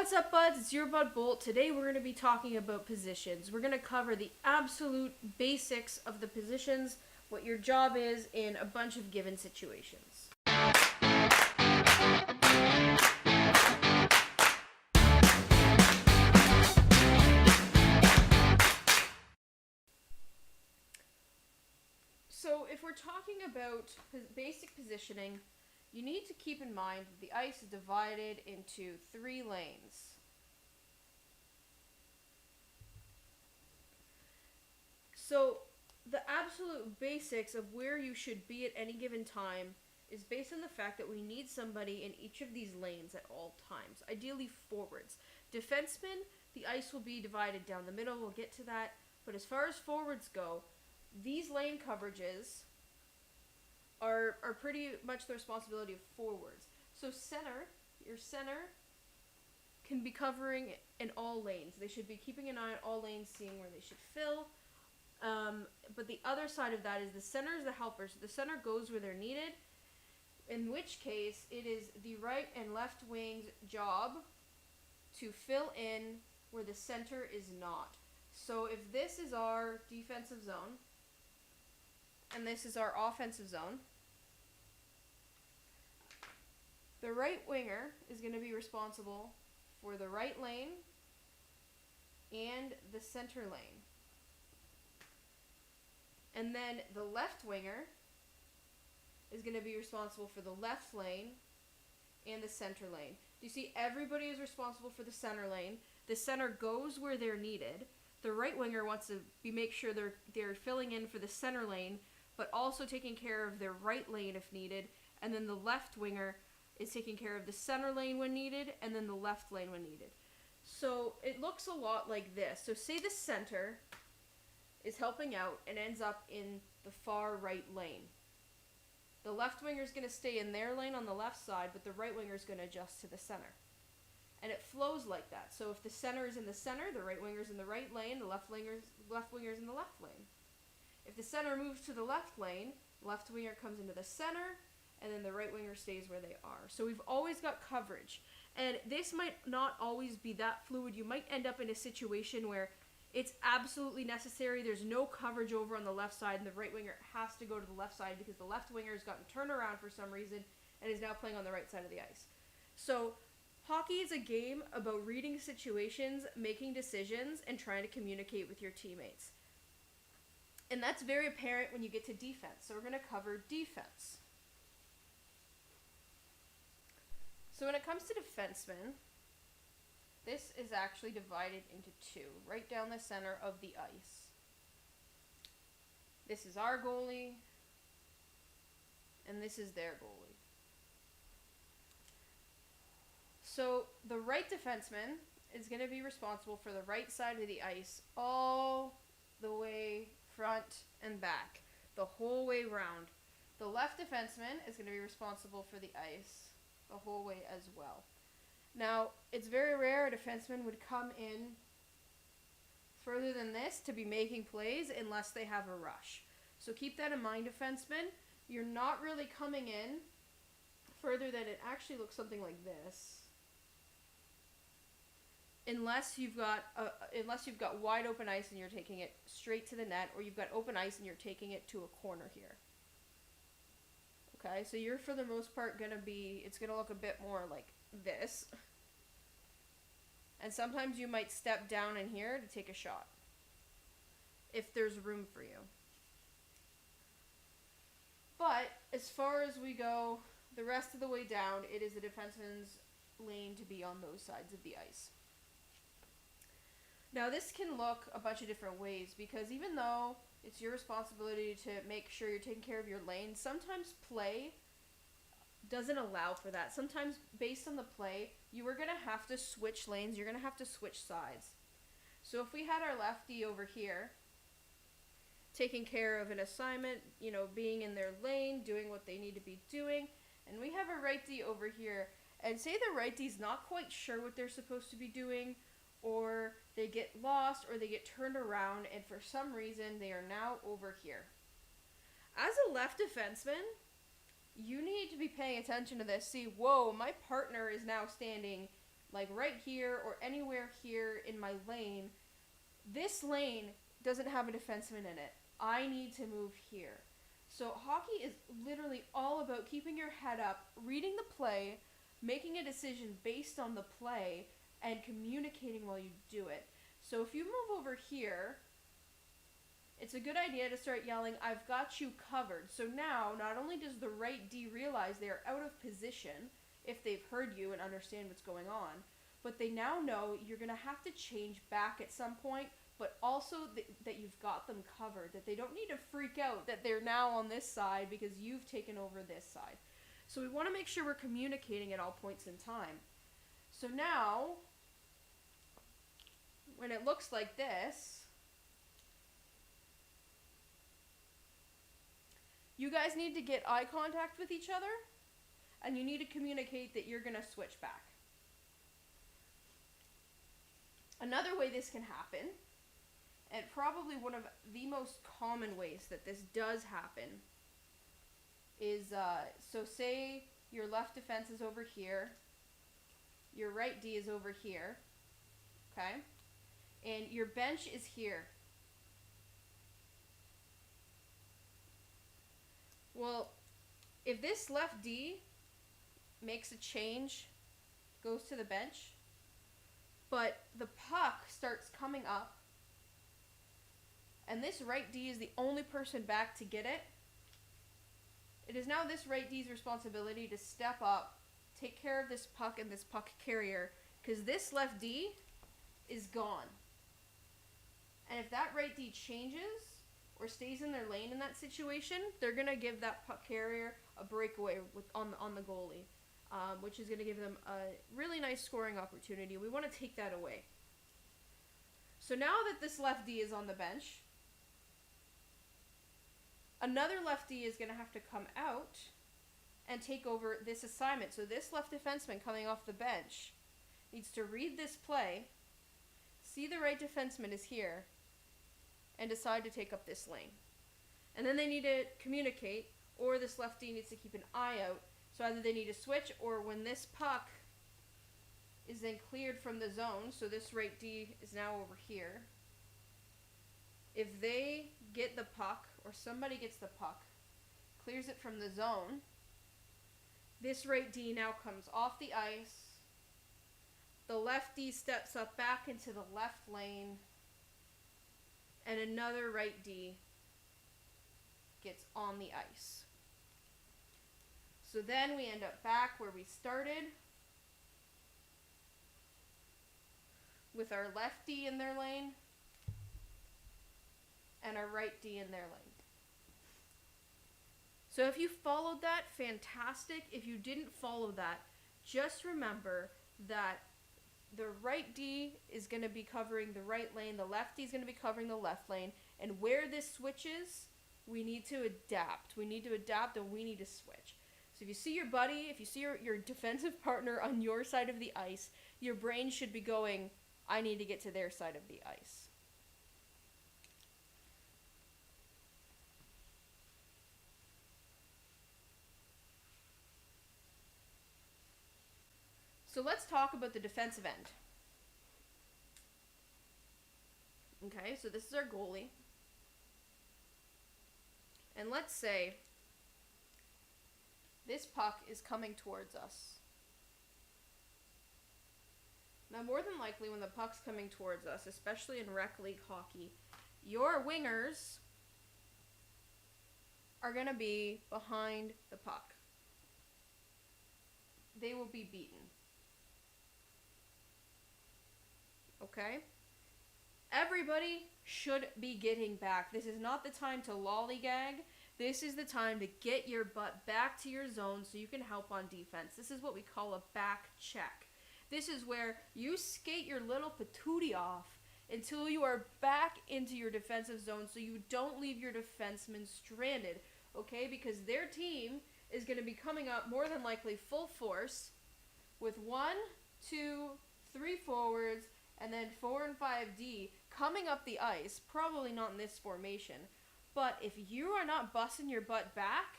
What's up, buds? It's your bud Bolt. Today we're going to be talking about positions. We're going to cover the absolute basics of the positions, what your job is in a bunch of given situations. So if we're talking about basic positioning, you need to keep in mind that the ice is divided into 3 lanes. So the absolute basics of where you should be at any given time is based on the fact that we need somebody in each of these lanes at all times, ideally forwards. Defensemen, the ice will be divided down the middle, we'll get to that, but as far as forwards go, these lane coverages are pretty much the responsibility of forwards. So your center can be covering in all lanes. They should be keeping an eye on all lanes, seeing where they should fill. But the other side of that is the center is the helper. So the center goes where they're needed, in which case it is the right and left wing's job to fill in where the center is not. So if this is our defensive zone, and this is our offensive zone, the right winger is going to be responsible for the right lane and the center lane. And then the left winger is going to be responsible for the left lane and the center lane. Do you see everybody is responsible for the center lane? The center goes where they're needed. The right winger wants to make sure they're filling in for the center lane, but also taking care of their right lane if needed. And then the left winger is taking care of the center lane when needed, and then the left lane when needed. So it looks a lot like this. So say the center is helping out and ends up in the far right lane. The left winger is going to stay in their lane on the left side, but the right winger is going to adjust to the center. And it flows like that. So if the center is in the center, the right winger is in the right lane, the left winger is in the left lane. If the center moves to the left lane, left winger comes into the center, and then the right winger stays where they are. So we've always got coverage. And this might not always be that fluid. You might end up in a situation where it's absolutely necessary. There's no coverage over on the left side, and the right winger has to go to the left side because the left winger has gotten turned around for some reason and is now playing on the right side of the ice. So hockey is a game about reading situations, making decisions, and trying to communicate with your teammates. And that's very apparent when you get to defense. So we're going to cover defense. So when it comes to defensemen, this is actually divided into 2, right down the center of the ice. This is our goalie, and this is their goalie. So the right defenseman is going to be responsible for the right side of the ice all the way front and back, the whole way round. The left defenseman is going to be responsible for the ice the whole way as well. Now, it's very rare a defenseman would come in further than this to be making plays unless they have a rush. So keep that in mind, defensemen. You're not really coming in further than it actually looks something like this. Unless you've got wide open ice and you're taking it straight to the net, or you've got open ice and you're taking it to a corner here. Okay, so you're for the most part it's gonna look a bit more like this. And sometimes you might step down in here to take a shot, if there's room for you. But as far as we go, the rest of the way down, it is the defenseman's lane to be on those sides of the ice. Now this can look a bunch of different ways, because even though it's your responsibility to make sure you're taking care of your lane, sometimes play doesn't allow for that. Sometimes based on the play, you are going to have to switch lanes. You're going to have to switch sides. So if we had our lefty over here taking care of an assignment, being in their lane, doing what they need to be doing, and we have a righty over here, and say the righty's not quite sure what they're supposed to be doing, or they get lost, or they get turned around, and for some reason they are now over here. As a left defenseman, you need to be paying attention to this. See, whoa, my partner is now standing like right here or anywhere here in my lane, this lane doesn't have a defenseman in it. I need to move here. So hockey is literally all about keeping your head up, reading the play, making a decision based on the play, and communicating while you do it. So if you move over here, it's a good idea to start yelling, "I've got you covered." So now, not only does the right D realize they are out of position, if they've heard you and understand what's going on, but they now know you're going to have to change back at some point, but also that you've got them covered, that they don't need to freak out that they're now on this side because you've taken over this side. So we want to make sure we're communicating at all points in time. So now, when it looks like this, you guys need to get eye contact with each other, and you need to communicate that you're going to switch back. Another way this can happen, and probably one of the most common ways that this does happen, is, so say your left defense is over here, your right D is over here, okay? And your bench is here. Well, if this left D makes a change, goes to the bench, but the puck starts coming up, and this right D is the only person back to get it, it is now this right D's responsibility to step up, take care of this puck and this puck carrier, because this left D is gone. And if that right D changes or stays in their lane in that situation, they're going to give that puck carrier a breakaway on the goalie, which is going to give them a really nice scoring opportunity. We want to take that away. So now that this left D is on the bench, another lefty is going to have to come out and take over this assignment. So this left defenseman coming off the bench needs to read this play, see the right defenseman is here, and decide to take up this lane. And then they need to communicate, or this lefty needs to keep an eye out. So either they need to switch, or when this puck is then cleared from the zone, so this right D is now over here, if they get the puck, or somebody gets the puck, clears it from the zone, this right D now comes off the ice, the left D steps up back into the left lane, and another right D gets on the ice. So then we end up back where we started, with our left D in their lane, and our right D in their lane. So if you followed that, fantastic. If you didn't follow that, just remember that the right D is going to be covering the right lane, the left D is going to be covering the left lane, and where this switches, we need to adapt. We need to adapt and we need to switch. So if you see your buddy, if you see your defensive partner on your side of the ice, your brain should be going, I need to get to their side of the ice. So let's talk about the defensive end. Okay, so this is our goalie. And let's say this puck is coming towards us. Now, more than likely, when the puck's coming towards us, especially in rec league hockey, your wingers are going to be behind the puck. They will be beaten. Okay? Everybody should be getting back. This is not the time to lollygag. This is the time to get your butt back to your zone so you can help on defense. This is what we call a back check. This is where you skate your little patootie off until you are back into your defensive zone so you don't leave your defensemen stranded, okay? Because their team is going to be coming up more than likely full force with 1, 2, 3 forwards, and then 4 and 5D coming up the ice, probably not in this formation. But if you are not busting your butt back,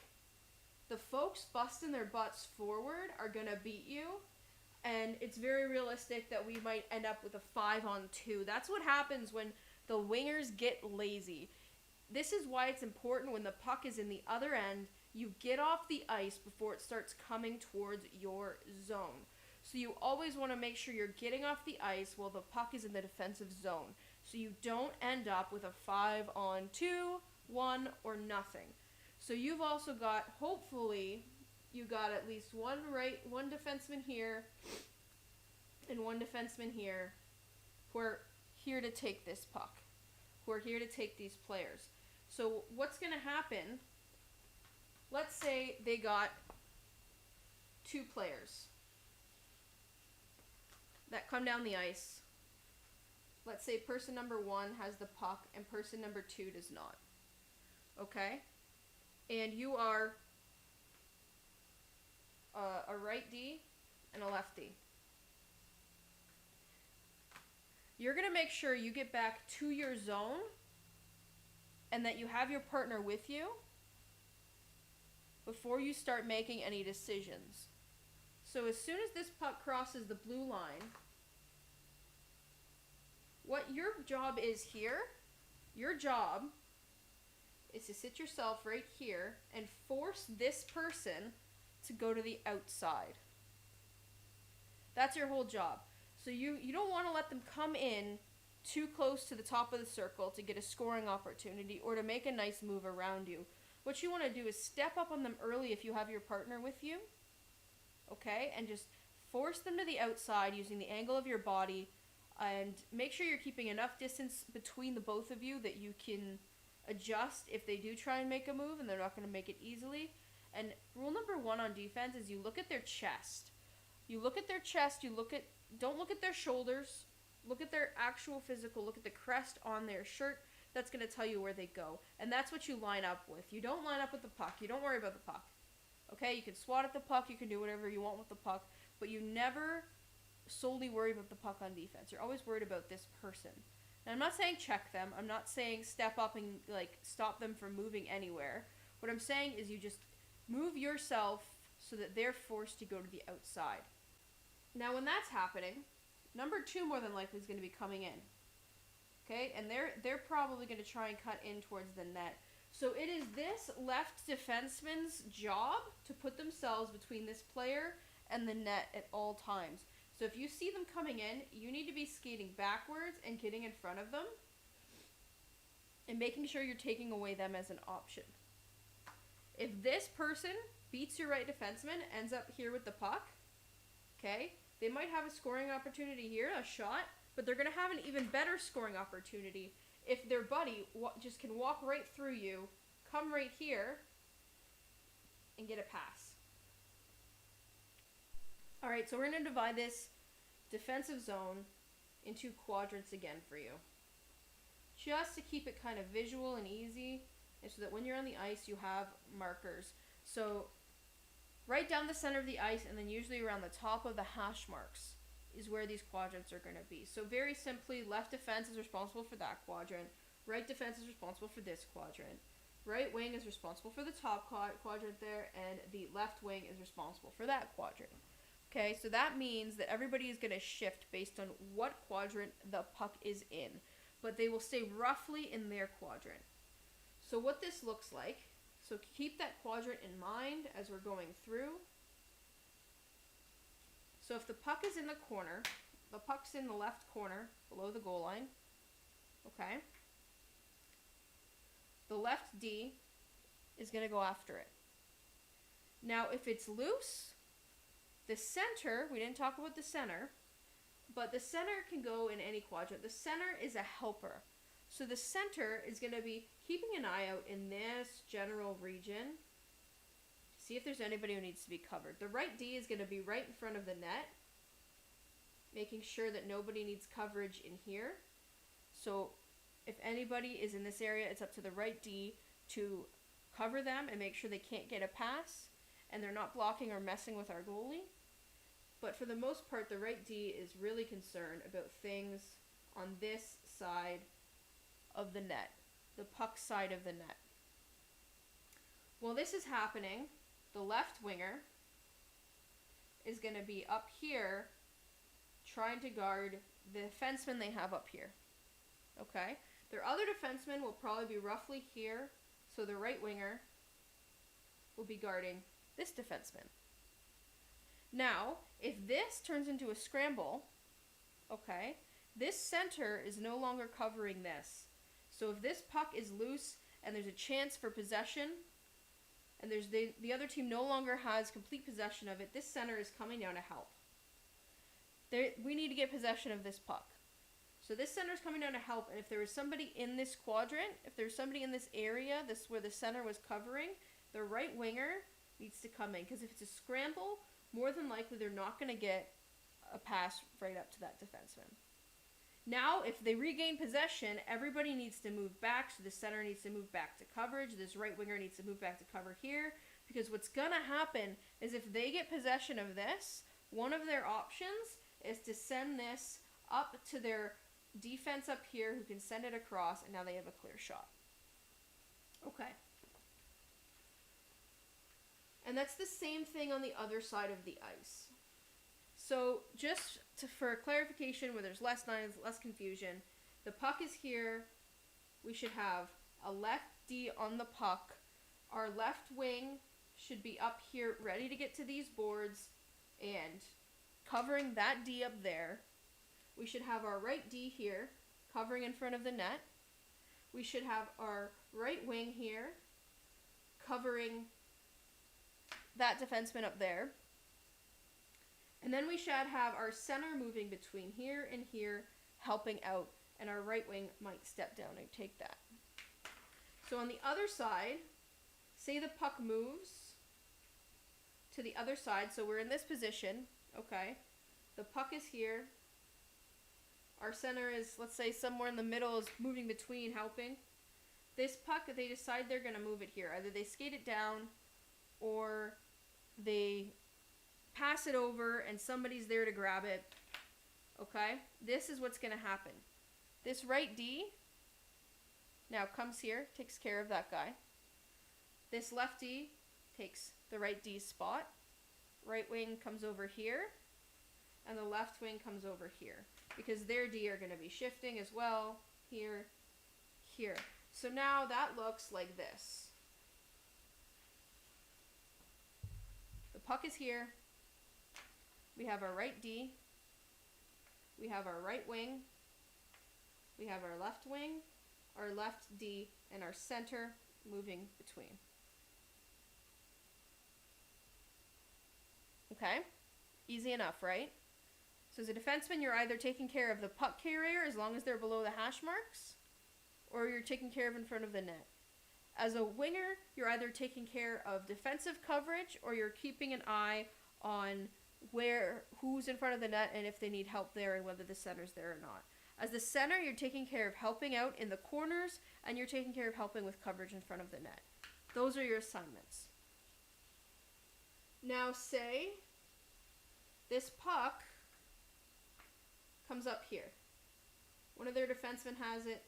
the folks busting their butts forward are going to beat you. and it's very realistic that we might end up with a 5-on-2. That's what happens when the wingers get lazy. This is why it's important when the puck is in the other end, you get off the ice before it starts coming towards your zone. So you always want to make sure you're getting off the ice while the puck is in the defensive zone, so you don't end up with a 5-on-2, 1, or nothing. So you've also got, hopefully, you got at least one defenseman here and one defenseman here who are here to take this puck, who are here to take these players. So what's going to happen, let's say they got 2 players that come down the ice. Let's say person number 1 has the puck and person number 2 does not. Okay? And you are a right D and a left D. You're going to make sure you get back to your zone and that you have your partner with you before you start making any decisions. So as soon as this puck crosses the blue line, what your job is here, your job is to sit yourself right here and force this person to go to the outside. That's your whole job. So you don't want to let them come in too close to the top of the circle to get a scoring opportunity or to make a nice move around you. What you want to do is step up on them early if you have your partner with you, okay? And just force them to the outside using the angle of your body, and make sure you're keeping enough distance between the both of you that you can adjust if they do try and make a move and they're not going to make it easily. And rule number 1 on defense is you look at their chest. You look at their chest, don't look at their shoulders, look at their actual physical, look at the crest on their shirt. That's going to tell you where they go. And that's what you line up with. You don't line up with the puck. You don't worry about the puck. Okay? You can swat at the puck, you can do whatever you want with the puck, but you never solely worry about the puck on defense. You're always worried about this person. And I'm not saying check them. I'm not saying step up and stop them from moving anywhere. What I'm saying is you just move yourself so that they're forced to go to the outside. Now when that's happening, number 2 more than likely is going to be coming in. Okay? And they're probably going to try and cut in towards the net. So it is this left defenseman's job to put themselves between this player and the net at all times. So if you see them coming in, you need to be skating backwards and getting in front of them and making sure you're taking away them as an option. If this person beats your right defenseman, ends up here with the puck, okay, they might have a scoring opportunity here, a shot, but they're going to have an even better scoring opportunity if their buddy just can walk right through you, come right here, and get a pass. Alright, so we're going to divide this defensive zone into quadrants again for you. Just to keep it kind of visual and easy, and so that when you're on the ice, you have markers. So, right down the center of the ice, and then usually around the top of the hash marks, is where these quadrants are going to be. So very simply, left defense is responsible for that quadrant, right defense is responsible for this quadrant, right wing is responsible for the top quadrant there, and the left wing is responsible for that quadrant. Okay, so that means that everybody is going to shift based on what quadrant the puck is in, but they will stay roughly in their quadrant. So what this looks like, so keep that quadrant in mind as we're going through. So if the puck is in the corner, the puck's in the left corner below the goal line, okay? The left D is going to go after it. Now if it's loose, the center, we didn't talk about the center, but the center can go in any quadrant. The center is a helper. So the center is going to be keeping an eye out in this general region, see if there's anybody who needs to be covered. The right D is going to be right in front of the net, making sure that nobody needs coverage in here. So if anybody is in this area, it's up to the right D to cover them and make sure they can't get a pass and they're not blocking or messing with our goalie. But for the most part, the right D is really concerned about things on this side of the net, the puck side of the net. While this is happening, the left winger is going to be up here trying to guard the defenseman they have up here. Okay? Their other defenseman will probably be roughly here, so the right winger will be guarding this defenseman. Now, if this turns into a scramble, okay, this center is no longer covering this. So if this puck is loose and there's a chance for possession, and there's the other team no longer has complete possession of it, this center is coming down to help. We need to get possession of this puck. So this center is coming down to help, and if there was somebody in this quadrant, if there's somebody in this area, this where the center was covering, the right winger needs to come in, because if it's a scramble, more than likely they're not going to get a pass right up to that defenseman. Now, if they regain possession, everybody needs to move back, so the center needs to move back to coverage, this right winger needs to move back to cover here, because what's going to happen is if they get possession of this, one of their options is to send this up to their defense up here who can send it across, and now they have a clear shot. Okay. And that's the same thing on the other side of the ice. So just for clarification where there's less lines, less confusion, the puck is here. We should have a left D on the puck. Our left wing should be up here ready to get to these boards and covering that D up there. We should have our right D here covering in front of the net. We should have our right wing here covering that defenseman up there. And then we should have our center moving between here and here, helping out, and our right wing might step down and take that. So on the other side, say the puck moves to the other side, so we're in this position, okay? The puck is here. Our center is, let's say, somewhere in the middle, is moving between, helping. This puck, they decide they're going to move it here. Either they skate it down, or they pass it over and somebody's there to grab it. Okay? This is what's going to happen. This right D now comes here, takes care of that guy. This left D takes the right D's spot. Right wing comes over here. And the left wing comes over here. Because their D are going to be shifting as well. Here, here. So now that looks like this. The puck is here. We have our right D. We have our right wing. We have our left wing, our left D, and our center moving between. Okay? Easy enough, right? So as a defenseman, you're either taking care of the puck carrier as long as they're below the hash marks, or you're taking care of in front of the net. As a winger, you're either taking care of defensive coverage, or you're keeping an eye on who's in front of the net and if they need help there and whether the center's there or not. As the center, you're taking care of helping out in the corners, and you're taking care of helping with coverage in front of the net. Those are your assignments. Now say this puck comes up here. One of their defensemen has it.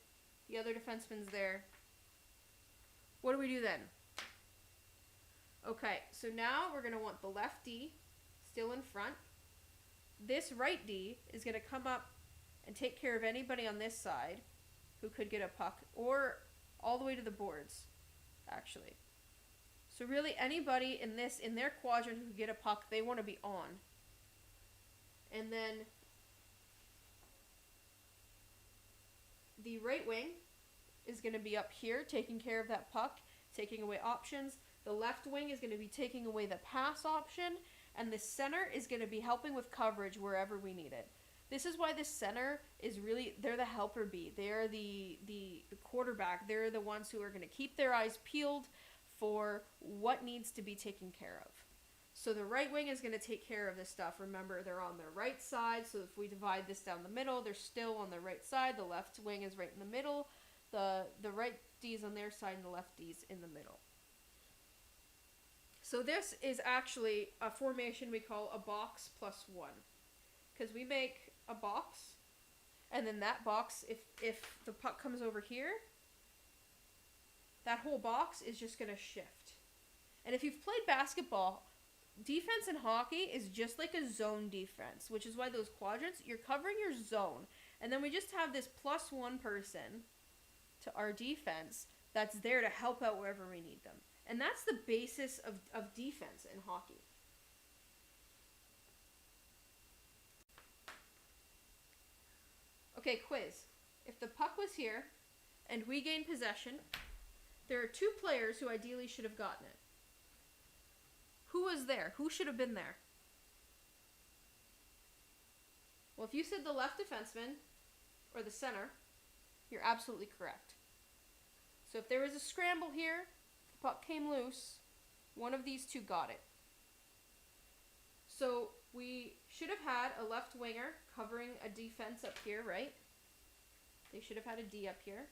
The other defenseman's there. What do we do then? Okay, so now we're going to want the left D still in front. This right D is going to come up and take care of anybody on this side who could get a puck, or all the way to the boards, actually. So really anybody in their quadrant who could get a puck, they want to be on. And then the right wing is going to be up here taking care of that puck, taking away options. The left wing is going to be taking away the pass option, and the center is going to be helping with coverage wherever we need it. This is why the center is really, they're the helper bee. They're the quarterback. They're the ones who are going to keep their eyes peeled for what needs to be taken care of. So the right wing is going to take care of this stuff. Remember, they're on their right side, so if we divide this down the middle, they're still on the right side. The left wing is right in the middle. The right D is on their side, and the left D is in the middle. So this is actually a formation we call a box plus one. Because we make a box, and then that box, if the puck comes over here, that whole box is just going to shift. And if you've played basketball, defense in hockey is just like a zone defense, which is why those quadrants, you're covering your zone. And then we just have this +1 person to our defense that's there to help out wherever we need them. And that's the basis of defense in hockey. Okay, quiz. If the puck was here and we gain possession, there are 2 players who ideally should have gotten it. Who was there? Who should have been there? Well, if you said the left defenseman or the center, you're absolutely correct. So if there was a scramble here, the puck came loose, one of these 2 got it. So we should have had a left winger covering a defense up here, right? They should have had a D up here.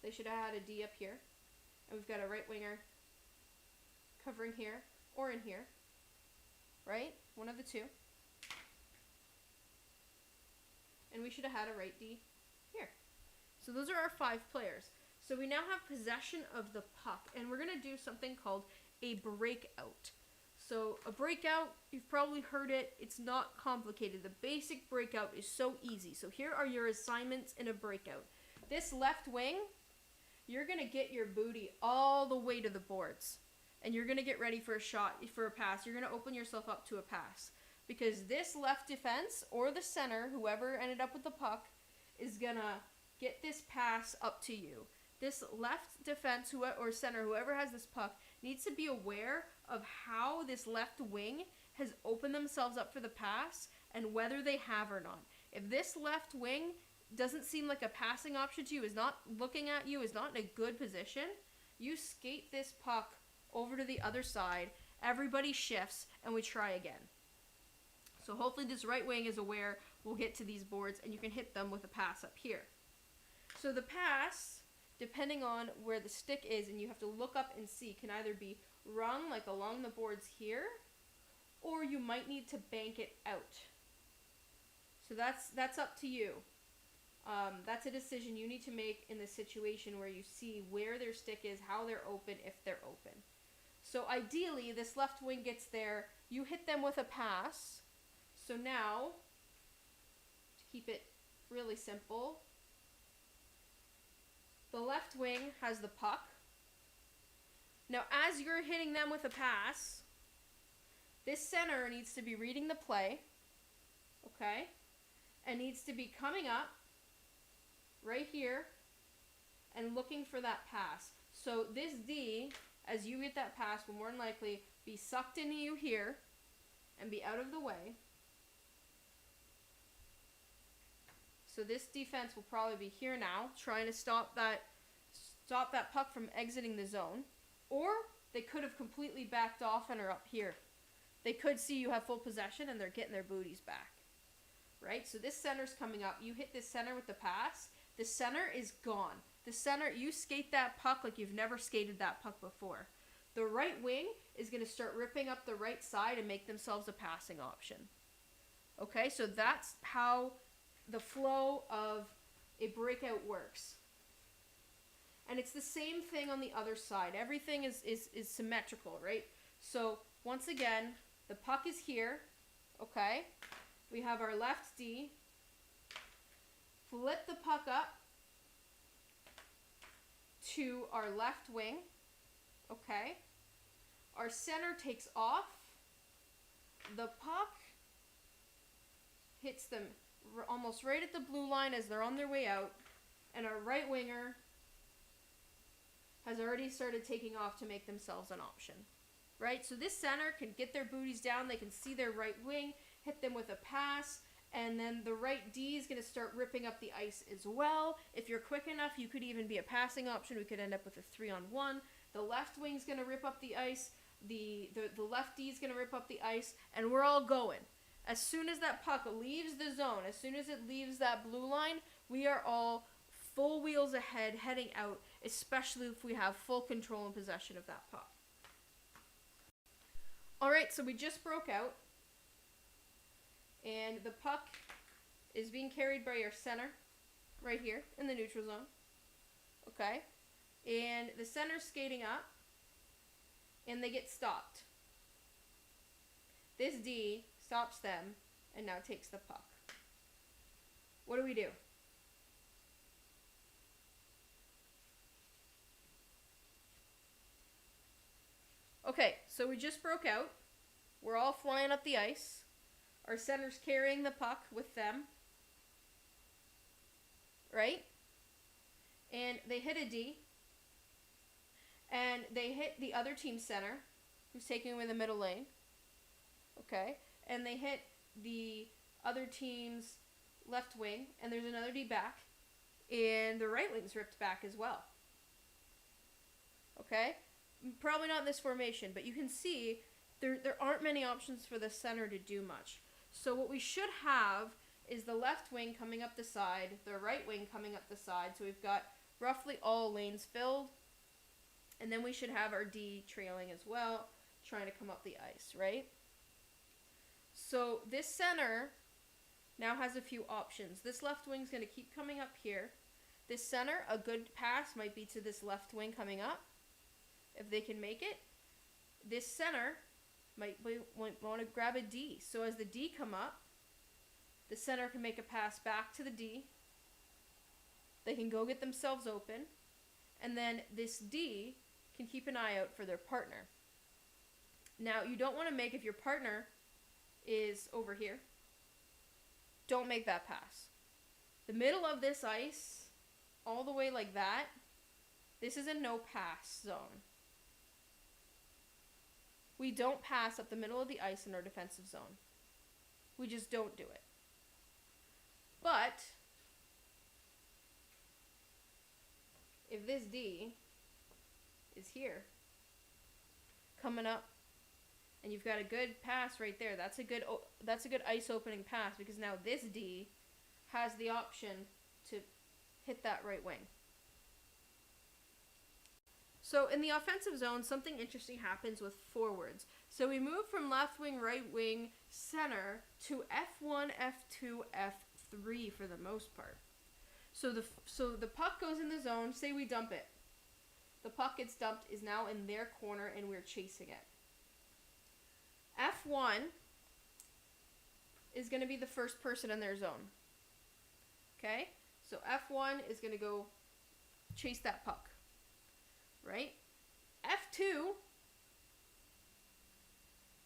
They should have had a D up here. And we've got a right winger covering here or in here, right? One of the 2. And we should have had a right D here. So those are our 5 players. So we now have possession of the puck, and we're going to do something called a breakout. So a breakout, you've probably heard it. It's not complicated. The basic breakout is so easy. So here are your assignments in a breakout. This left wing, you're going to get your booty all the way to the boards. And you're going to get ready for a shot, for a pass. You're going to open yourself up to a pass. Because this left defense or the center, whoever ended up with the puck, is going to get this pass up to you. This left defense or center, whoever has this puck, needs to be aware of how this left wing has opened themselves up for the pass and whether they have or not. If this left wing doesn't seem like a passing option to you, is not looking at you, is not in a good position, you skate this puck over to the other side, everybody shifts, and we try again. So hopefully this right wing is aware we'll get to these boards and you can hit them with a pass up here. So the pass, depending on where the stick is, and you have to look up and see, can either be rung like along the boards here, or you might need to bank it out. So that's up to you. That's a decision you need to make in the situation where you see where their stick is, how they're open, if they're open. So ideally, this left wing gets there, you hit them with a pass. So now, to keep it really simple, the left wing has the puck. Now, as you're hitting them with a pass, this center needs to be reading the play, okay? And needs to be coming up right here and looking for that pass. So this D, as you get that pass, will more than likely be sucked into you here and be out of the way. So this defense will probably be here now, trying to stop that puck from exiting the zone. Or they could have completely backed off and are up here. They could see you have full possession and they're getting their booties back. Right? So this center's coming up. You hit this center with the pass. The center is gone. The center, you skate that puck like you've never skated that puck before. The right wing is going to start ripping up the right side and make themselves a passing option. Okay, so that's how the flow of a breakout works. And it's the same thing on the other side. Everything is symmetrical, right? So once again, the puck is here, okay? We have our left D. Flip the puck up to our left wing, okay? Our center takes off. The puck hits them almost right at the blue line as they're on their way out, and our right winger has already started taking off to make themselves an option, right? So this center can get their booties down, they can see their right wing, hit them with a pass, and then the right D is going to start ripping up the ice as well. If you're quick enough, you could even be a passing option. We could end up with a 3-on-1. The left wing's going to rip up the ice, the left D is going to rip up the ice, and we're all going. As soon as that puck leaves the zone, as soon as it leaves that blue line, we are all full wheels ahead, heading out, especially if we have full control and possession of that puck. Alright, so we just broke out, and the puck is being carried by our center, right here, in the neutral zone. Okay? And the center's skating up, and they get stopped. This D stops them and now takes the puck. What do we do? Okay, so we just broke out. We're all flying up the ice. Our center's carrying the puck with them. Right? And they hit a D. And they hit the other team's center, who's taking away the middle lane. Okay? And they hit the other team's left wing, and there's another D back. And the right wing's ripped back as well. Okay? Probably not in this formation, but you can see there aren't many options for the center to do much. So what we should have is the left wing coming up the side, the right wing coming up the side. So we've got roughly all lanes filled. And then we should have our D trailing as well, trying to come up the ice, right? So this center now has a few options. This left wing's going to keep coming up here. This center, a good pass might be to this left wing coming up, if they can make it. This center might want to grab a D. So as the D come up, the center can make a pass back to the D. They can go get themselves open. And then this D can keep an eye out for their partner. Now, you don't want to make, if your partner is over here, don't make that pass. The middle of this ice, all the way like that, this is a no pass zone. We don't pass up the middle of the ice in our defensive zone. We just don't do it. But if this D is here, coming up, and you've got a good pass right there, that's a good ice opening pass, because now this D has the option to hit that right wing. So in the offensive zone, something interesting happens with forwards. So we move from left wing, right wing, center to F1, F2, F3 for the most part. So the puck goes in the zone. Say we dump it. The puck gets dumped, is now in their corner, and we're chasing it. F1 is going to be the first person in their zone. Okay? So F1 is going to go chase that puck. Right? F2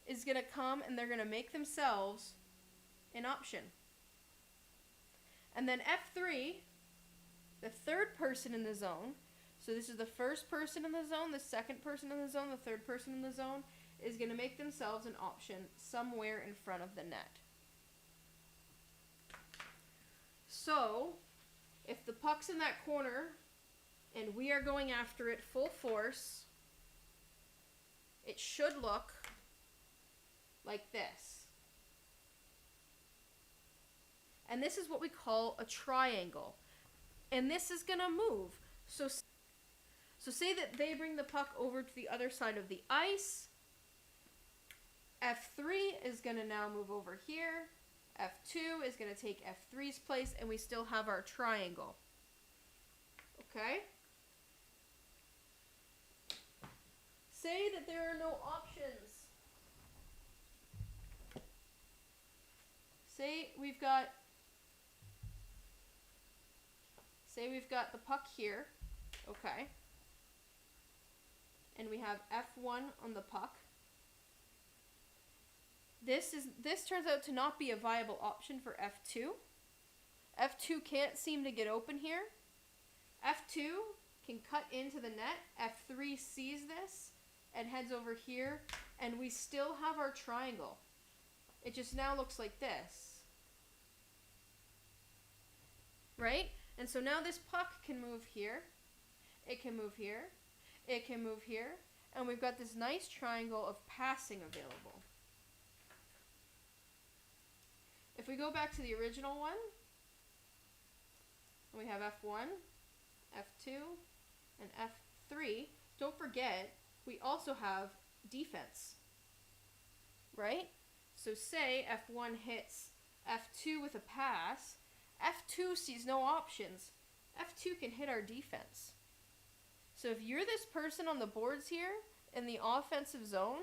is going to come, and they're going to make themselves an option. And then F3, the third person in the zone, so this is the first person in the zone, the second person in the zone, the third person in the zone, is going to make themselves an option somewhere in front of the net. So, if the puck's in that corner and we are going after it full force, it should look like this. And this is what we call a triangle. And this is going to move. So say that they bring the puck over to the other side of the ice. F3 is going to now move over here. F2 is going to take F3's place, and we still have our triangle. Okay? Say that there are no options. Say we've got the puck here. Okay? And we have F1 on the puck. This turns out to not be a viable option for F2. F2 can't seem to get open here. F2 can cut into the net. F3 sees this and heads over here, and we still have our triangle. It just now looks like this. Right? And so now this puck can move here. It can move here. It can move here. And we've got this nice triangle of passing available. If we go back to the original one, we have F1, F2, and F3. Don't forget, we also have defense, right? So say F1 hits F2 with a pass. F2 sees no options. F2 can hit our defense. So if you're this person on the boards here in the offensive zone,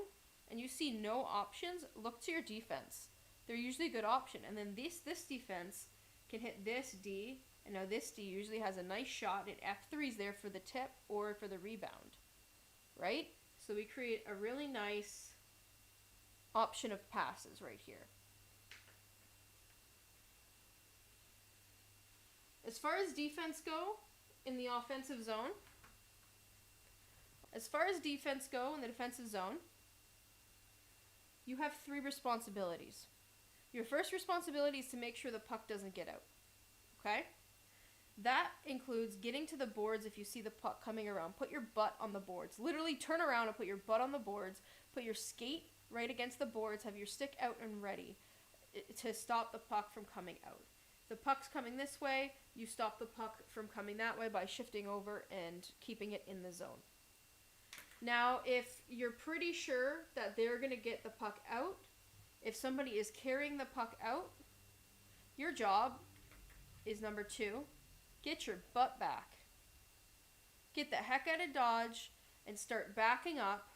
and you see no options, look to your defense. They're usually a good option. And then this defense can hit this D, and now this D usually has a nice shot, and F3 is there for the tip or for the rebound, right? So we create a really nice option of passes right here. As far as defense go in the offensive zone, as far as defense go in the defensive zone, you have 3 responsibilities. Your first responsibility is to make sure the puck doesn't get out, okay? That includes getting to the boards if you see the puck coming around. Put your butt on the boards. Literally turn around and put your butt on the boards. Put your skate right against the boards. Have your stick out and ready to stop the puck from coming out. If the puck's coming this way, you stop the puck from coming that way by shifting over and keeping it in the zone. Now, if you're pretty sure that they're going to get the puck out, if somebody is carrying the puck out, your job is number 2, get your butt back. Get the heck out of Dodge and start backing up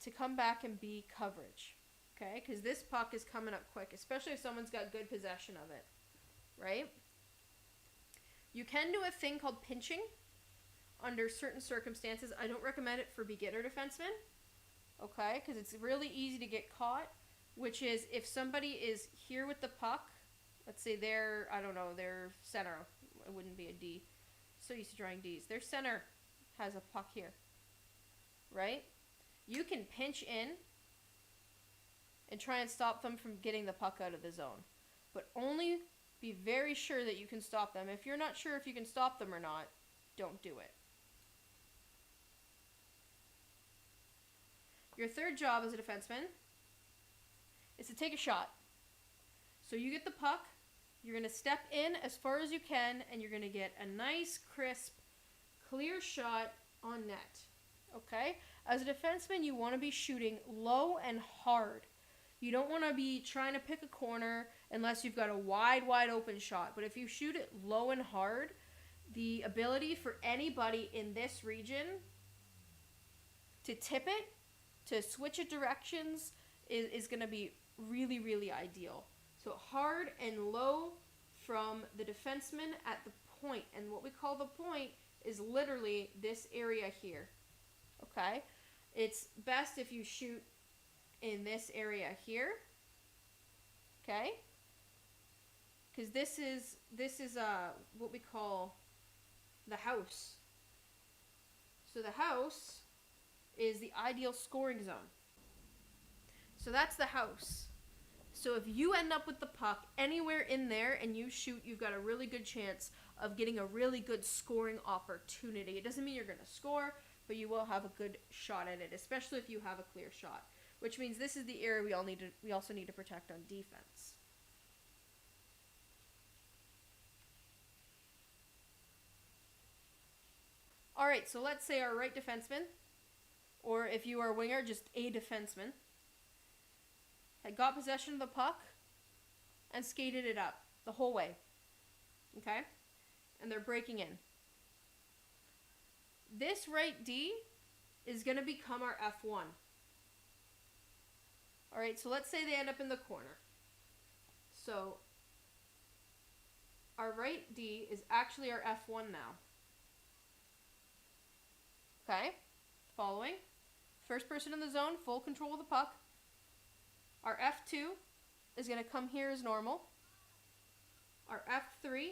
to come back and be coverage, okay? Because this puck is coming up quick, especially if someone's got good possession of it, right? You can do a thing called pinching under certain circumstances. I don't recommend it for beginner defensemen, okay? Because it's really easy to get caught, which is if somebody is here with the puck, let's say they're, I don't know, their center, it wouldn't be a D, so used to drawing Ds. Their center has a puck here, right? You can pinch in and try and stop them from getting the puck out of the zone, but only be very sure that you can stop them. If you're not sure if you can stop them or not, don't do it. Your third job as a defenseman is to take a shot. So you get the puck, you're going to step in as far as you can, and you're going to get a nice, crisp, clear shot on net. Okay? As a defenseman, you want to be shooting low and hard. You don't want to be trying to pick a corner unless you've got a wide open shot. But if you shoot it low and hard, the ability for anybody in this region to tip it, to switch it directions, is going to be really, really ideal. So hard and low from the defenseman at the point. And what we call the point is literally this area here. Okay? It's best if you shoot in this area here. Okay? Because this is what we call the house. So the house is the ideal scoring zone. So that's the house. So if you end up with the puck anywhere in there and you shoot, you've got a really good chance of getting a really good scoring opportunity. It doesn't mean you're going to score, but you will have a good shot at it, especially if you have a clear shot, which means this is the area we also need to protect on defense. All right, so let's say our right defenseman, or if you are a winger, just a defenseman, had got possession of the puck and skated it up the whole way, okay? And they're breaking in. This right D is going to become our F1. All right, so let's say they end up in the corner. So our right D is actually our F1 now. Okay, following. First person in the zone, full control of the puck. Our F2 is going to come here as normal. Our F3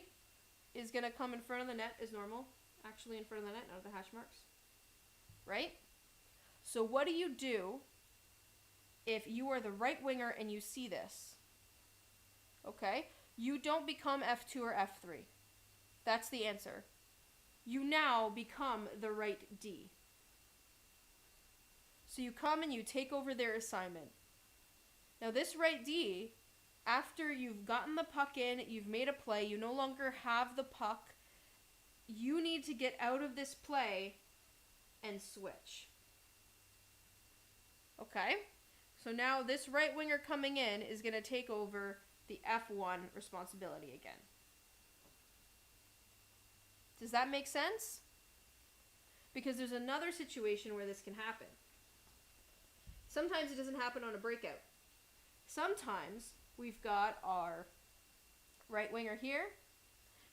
is going to come in front of the net as normal. Actually in front of the net, not the hash marks. Right? So what do you do if you are the right winger and you see this? Okay? You don't become F2 or F3. That's the answer. You now become the right D. So you come and you take over their assignment. Now this right D, after you've gotten the puck in, you've made a play, you no longer have the puck, you need to get out of this play and switch. Okay? So now this right winger coming in is going to take over the F1 responsibility again. Does that make sense? Because there's another situation where this can happen. Sometimes it doesn't happen on a breakout. Sometimes we've got our right winger here.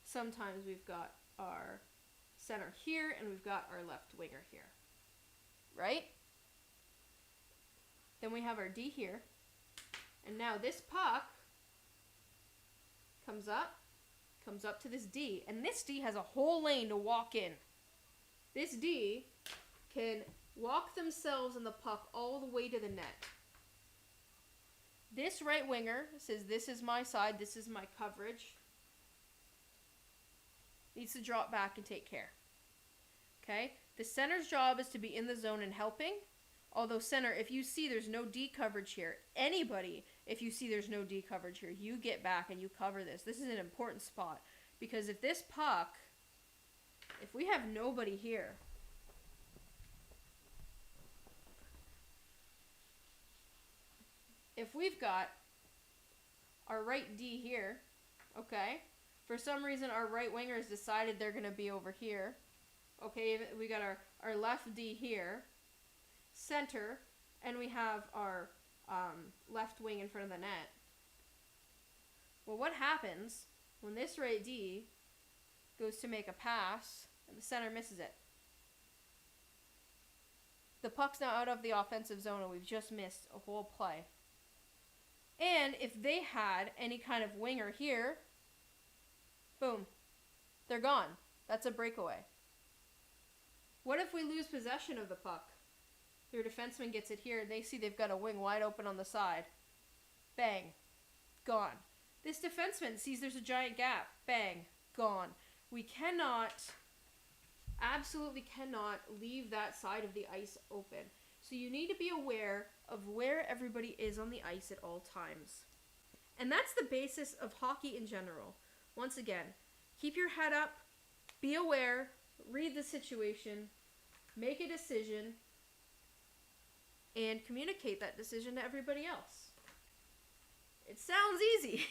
Sometimes we've got our center here, and we've got our left winger here. Right? Then we have our D here. And now this puck comes up to this D, and this D has a whole lane to walk in. This D can walk themselves and the puck all the way to the net. This right winger says, this is my side, this is my coverage. Needs to drop back and take care. Okay? The center's job is to be in the zone and helping. Although center, if you see there's no D coverage here, anybody, if you see there's no D coverage here, you get back and you cover this. This is an important spot. Because if this puck, if we have nobody here, if we've got our right D here, okay, for some reason our right winger has decided they're going to be over here, okay, we got our left D here, center, and we have our left wing in front of the net. Well, what happens when this right D goes to make a pass and the center misses it? The puck's now out of the offensive zone and we've just missed a whole play. And if they had any kind of winger here, boom, they're gone. That's a breakaway. What if we lose possession of the puck? Your defenseman gets it here, and they see they've got a wing wide open on the side. Bang. Gone. This defenseman sees there's a giant gap. Bang. Gone. We cannot, absolutely cannot leave that side of the ice open. So you need to be aware of where everybody is on the ice at all times. And that's the basis of hockey in general. Once again, keep your head up, be aware, read the situation, make a decision, and communicate that decision to everybody else. It sounds easy.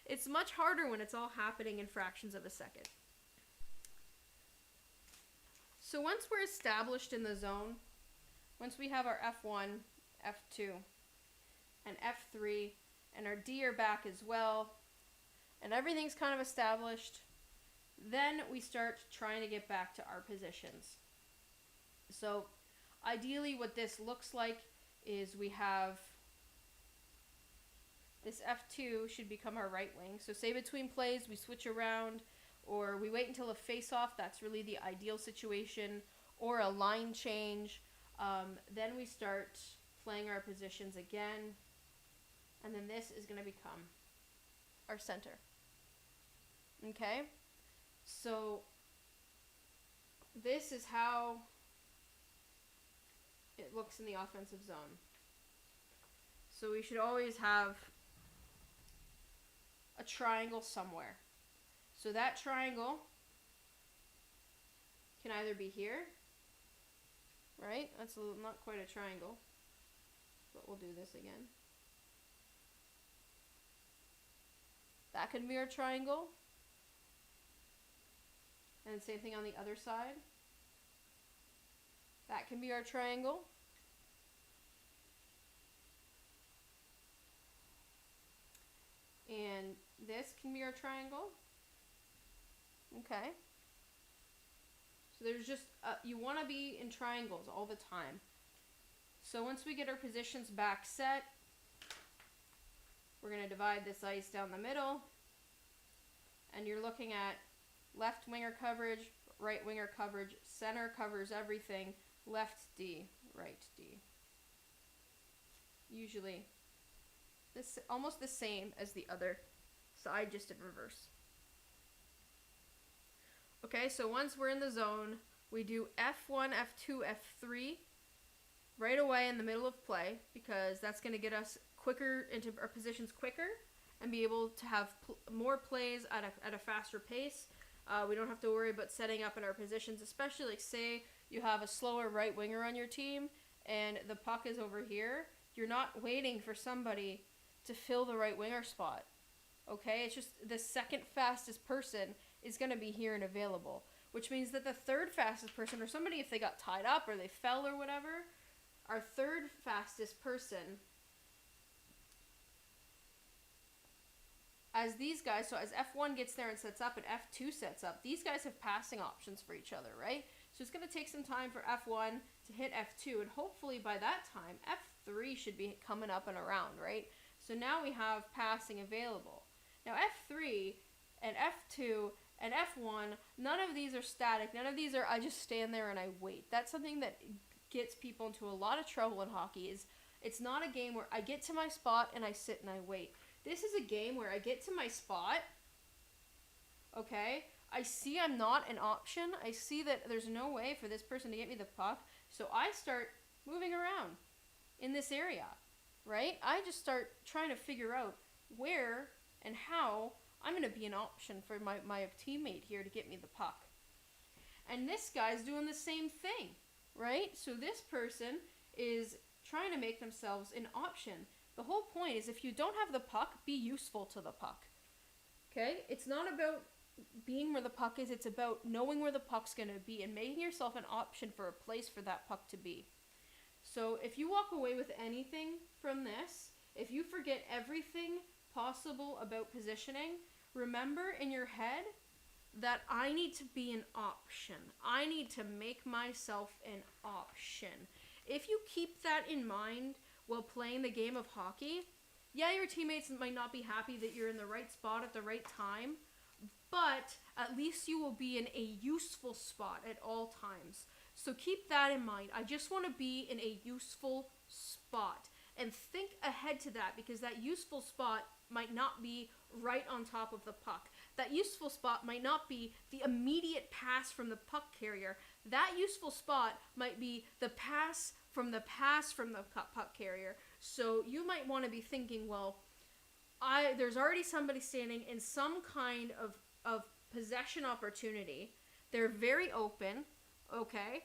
It's much harder when it's all happening in fractions of a second. So once we're established in the zone, once we have our F1, F2, and F3, and our D are back as well, and everything's kind of established, then we start trying to get back to our positions. So ideally what this looks like is we have this F2 should become our right wing. So say between plays we switch around, or we wait until a face-off, that's really the ideal situation, or a line change. Then we start playing our positions again, and then this is going to become our center. Okay? So this is how it looks in the offensive zone. So we should always have a triangle somewhere. So that triangle can either be here, right? That's not quite a triangle, but we'll do this again. That could be our triangle. And same thing on the other side. That can be our triangle. And this can be our triangle. Okay. So there's just, you want to be in triangles all the time. So once we get our positions back set, we're going to divide this ice down the middle. And you're looking at left winger coverage, right winger coverage, center covers everything, left D, right D. Usually this almost the same as the other side, just in reverse. Okay, so once we're in the zone, we do F1, F2, F3 right away in the middle of play, because that's going to get us quicker into our positions quicker and be able to have more plays at a faster pace. We don't have to worry about setting up in our positions, especially like say you have a slower right winger on your team and the puck is over here. You're not waiting for somebody to fill the right winger spot. Okay, it's just the second fastest person is going to be here and available, which means that the third fastest person, or somebody if they got tied up or they fell or whatever, our third fastest person, as these guys, so as F1 gets there and sets up and F2 sets up, these guys have passing options for each other, right? So it's going to take some time for F1 to hit F2, and hopefully by that time, F3 should be coming up and around, right? So now we have passing available. Now F3 and F2 and F1, none of these are static. None of these are, I just stand there and I wait. That's something that gets people into a lot of trouble in hockey. Is it's not a game where I get to my spot and I sit and I wait. This is a game where I get to my spot, okay? I see I'm not an option. I see that there's no way for this person to get me the puck. So I start moving around in this area, right? I just start trying to figure out where and how I'm going to be an option for my teammate here to get me the puck. And this guy's doing the same thing, right? So this person is trying to make themselves an option. The whole point is if you don't have the puck, be useful to the puck. Okay? It's not about being where the puck is. It's about knowing where the puck's going to be and making yourself an option for a place for that puck to be. So if you walk away with anything from this, if you forget everything possible about positioning, remember in your head that I need to be an option. I need to make myself an option. If you keep that in mind while playing the game of hockey, yeah, your teammates might not be happy that you're in the right spot at the right time, but at least you will be in a useful spot at all times. So keep that in mind. I just want to be in a useful spot. And think ahead to that, because that useful spot might not be right on top of the puck. That useful spot might not be the immediate pass from the puck carrier. That useful spot might be the pass from the puck carrier. So you might want to be thinking, well, there's already somebody standing in some kind of possession opportunity. They're very open, okay?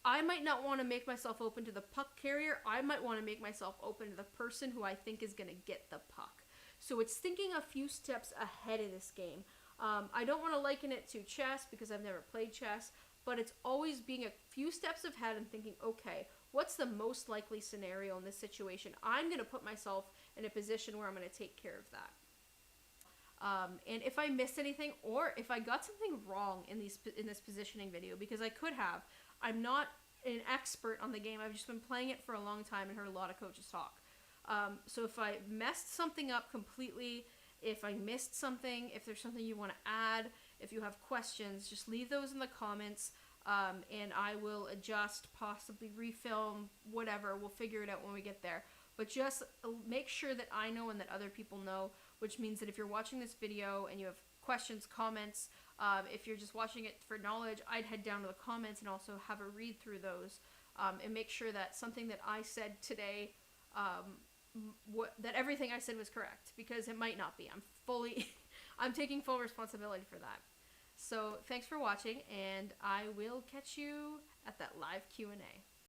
I might not want to make myself open to the puck carrier. I might want to make myself open to the person who I think is going to get the puck. So it's thinking a few steps ahead of this game. I don't want to liken it to chess because I've never played chess, but it's always being a few steps ahead and thinking, okay, what's the most likely scenario in this situation? I'm going to put myself in a position where I'm going to take care of that. And if I missed anything, or if I got something wrong in this positioning video, because I could have, I'm not an expert on the game. I've just been playing it for a long time and heard a lot of coaches talk. So if I messed something up completely, if I missed something, if there's something you want to add, if you have questions, just leave those in the comments, and I will adjust, possibly refilm, whatever. We'll figure it out when we get there. But just make sure that I know and that other people know, which means that if you're watching this video and you have questions, comments, if you're just watching it for knowledge, I'd head down to the comments and also have a read through those, and make sure that something that I said today, that everything I said was correct, because it might not be. I'm taking full responsibility for that. So thanks for watching, and I will catch you at that live Q&A.